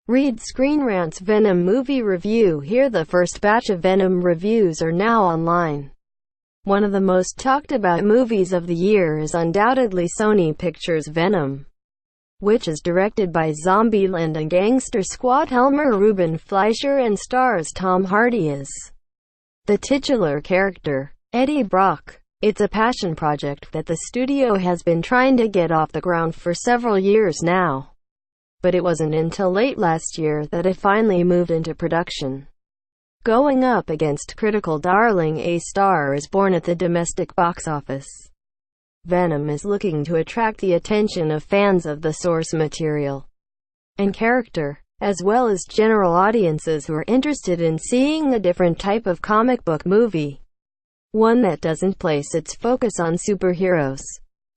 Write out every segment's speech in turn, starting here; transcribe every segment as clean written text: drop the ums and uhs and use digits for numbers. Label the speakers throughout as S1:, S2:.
S1: Read Screen Rant's Venom movie review here. The first batch of Venom reviews are now online. One of the most talked about movies of the year is undoubtedly Sony Pictures' Venom, which is directed by Zombieland and Gangster Squad Helmer Ruben Fleischer and stars Tom Hardy as the titular character, Eddie Brock. It's a passion project that the studio has been trying to get off the ground for several years now. But it wasn't until late last year that it finally moved into production. Going up against critical darling A Star is Born at the domestic box office, Venom is looking to attract the attention of fans of the source material and character, as well as general audiences who are interested in seeing a different type of comic book movie. One that doesn't place its focus on superheroes,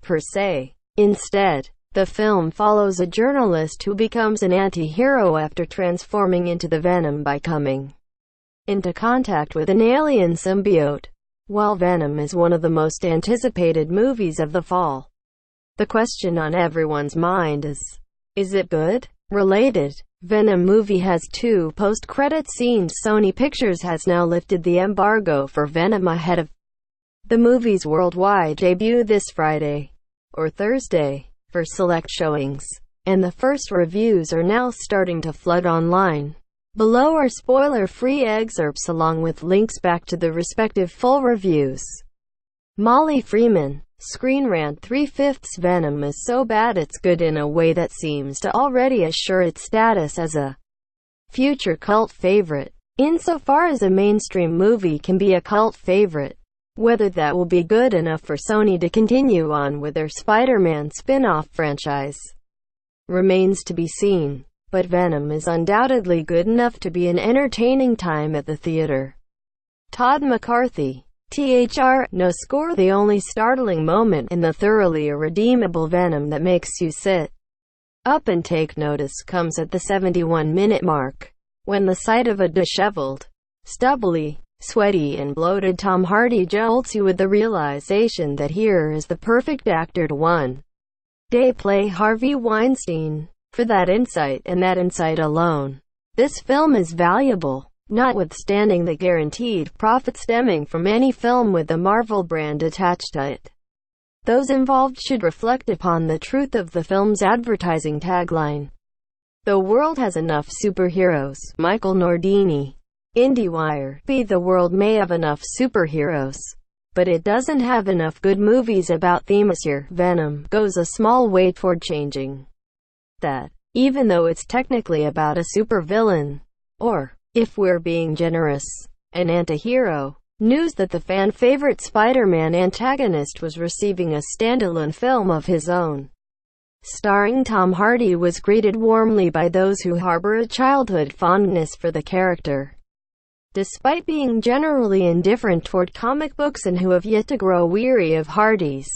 S1: per se. Instead, the film follows a journalist who becomes an anti-hero after transforming into the Venom by coming into contact with an alien symbiote. While Venom is one of the most anticipated movies of the fall, the question on everyone's mind is it good? Related, Venom movie has 2 post-credit scenes. Sony Pictures has now lifted the embargo for Venom ahead of the movie's worldwide debut this Friday, or Thursday, for select showings, and the first reviews are now starting to flood online. Below are spoiler-free excerpts along with links back to the respective full reviews. Molly Freeman, Screen Rant. 3/5 Venom is so bad it's good in a way that seems to already assure its status as a future cult favorite. Insofar as a mainstream movie can be a cult favorite, whether that will be good enough for Sony to continue on with their Spider-Man spin-off franchise remains to be seen. But Venom is undoubtedly good enough to be an entertaining time at the theater. Todd McCarthy, THR, no score. The only startling moment in the thoroughly irredeemable Venom that makes you sit up and take notice comes at the 71-minute mark, when the sight of a disheveled, stubbly, sweaty and bloated Tom Hardy jolts you with the realization that here is the perfect actor to one day play Harvey Weinstein. For that insight, and that insight alone, this film is valuable, notwithstanding the guaranteed profit stemming from any film with the Marvel brand attached to it. Those involved should reflect upon the truth of the film's advertising tagline: "The world has enough superheroes." Michael Nordini, IndieWire. The world may have enough superheroes, but it doesn't have enough good movies about them. This year, Venom goes a small way toward changing that, even though it's technically about a supervillain, or, if we're being generous, an anti-hero. News that the fan-favorite Spider-Man antagonist was receiving a standalone film of his own, starring Tom Hardy, was greeted warmly by those who harbor a childhood fondness for the character, despite being generally indifferent toward comic books and who have yet to grow weary of Hardy's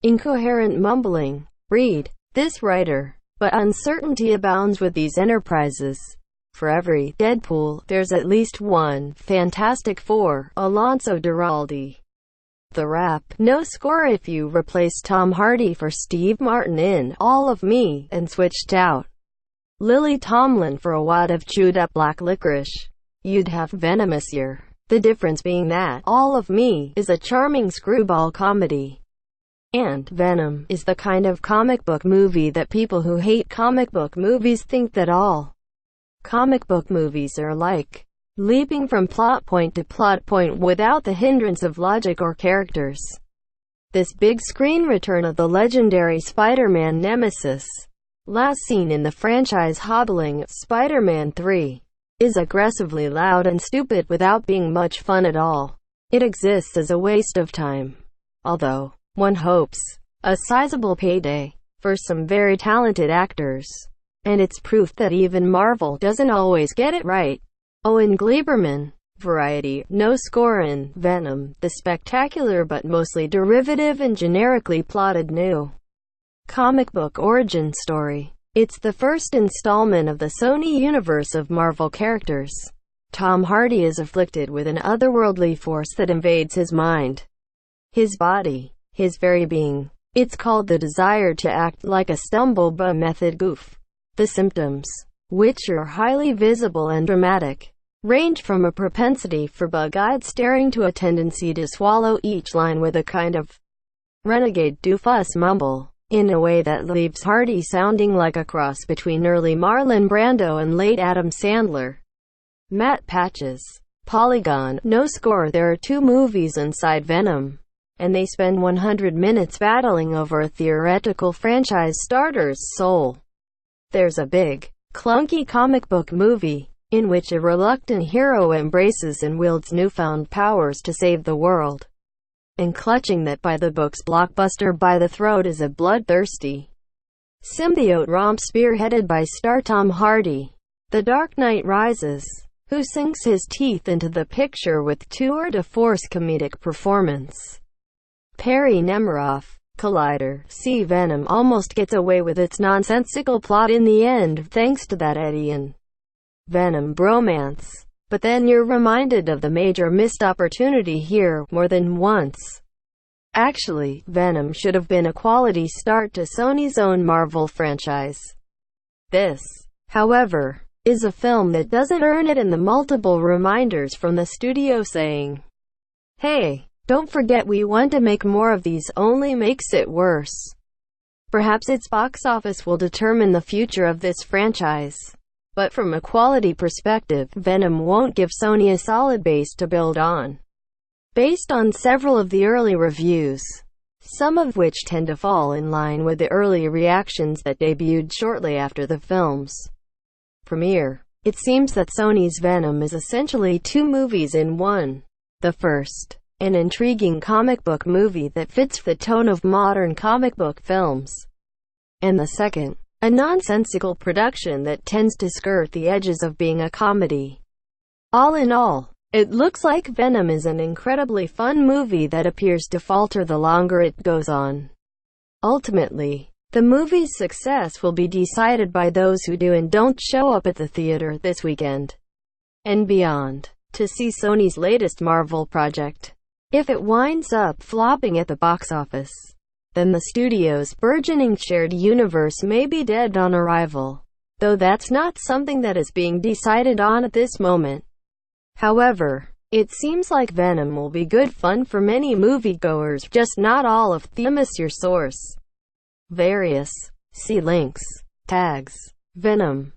S1: incoherent mumbling. Read this writer. But uncertainty abounds with these enterprises. For every Deadpool, there's at least one Fantastic Four. Alonso Duralde. The Rap. No score. If you replace Tom Hardy for Steve Martin in All of Me, and switched out Lily Tomlin for a wad of chewed-up black licorice, you'd have Venomous year. The difference being that All of Me is a charming screwball comedy, and Venom is the kind of comic book movie that people who hate comic book movies think that all comic book movies are like, leaping from plot point to plot point without the hindrance of logic or characters. This big screen return of the legendary Spider-Man nemesis, last seen in the franchise hobbling Spider-Man 3, is aggressively loud and stupid without being much fun at all. It exists as a waste of time, although one hopes a sizable payday for some very talented actors. And it's proof that even Marvel doesn't always get it right. Owen Gleiberman, Variety. No score in Venom, the spectacular but mostly derivative and generically plotted new comic book origin story. It's the first installment of the Sony universe of Marvel characters. Tom Hardy is afflicted with an otherworldly force that invades his mind, his body, his very being. It's called the desire to act like a stumble-bum method goof. The symptoms: which are highly visible and dramatic, range from a propensity for bug-eyed staring to a tendency to swallow each line with a kind of renegade doofus mumble, in a way that leaves Hardy sounding like a cross between early Marlon Brando and late Adam Sandler. Matt Patches. Polygon. No score. There are two movies inside Venom, and they spend 100 minutes battling over a theoretical franchise starter's soul. There's a big, clunky comic book movie, in which a reluctant hero embraces and wields newfound powers to save the world. And clutching that by-the-books blockbuster by the throat is a bloodthirsty symbiote romp spearheaded by star Tom Hardy. The Dark Knight Rises, who sinks his teeth into the picture with tour-de-force comedic performance. Perry Nemiroff. Collider. See Venom almost gets away with its nonsensical plot in the end thanks to that Eddie and Venom bromance. But then you're reminded of the major missed opportunity here more than once. Actually, Venom should have been a quality start to Sony's own Marvel franchise. This, however, is a film that doesn't earn it, and the multiple reminders from the studio saying, "Hey, don't forget we want to make more of these," only makes it worse. Perhaps its box office will determine the future of this franchise. But from a quality perspective, Venom won't give Sony a solid base to build on. Based on several of the early reviews, some of which tend to fall in line with the early reactions that debuted shortly after the film's premiere, it seems that Sony's Venom is essentially two movies in one. The first, an intriguing comic book movie that fits the tone of modern comic book films. And the second, a nonsensical production that tends to skirt the edges of being a comedy. All in all, it looks like Venom is an incredibly fun movie that appears to falter the longer it goes on. Ultimately, the movie's success will be decided by those who do and don't show up at the theater this weekend and beyond to see Sony's latest Marvel project. If it winds up flopping at the box office, then the studio's burgeoning shared universe may be dead on arrival, though that's not something that is being decided on at this moment. However, it seems like Venom will be good fun for many moviegoers, just not all of them. Your source. Various. See links. Tags. Venom.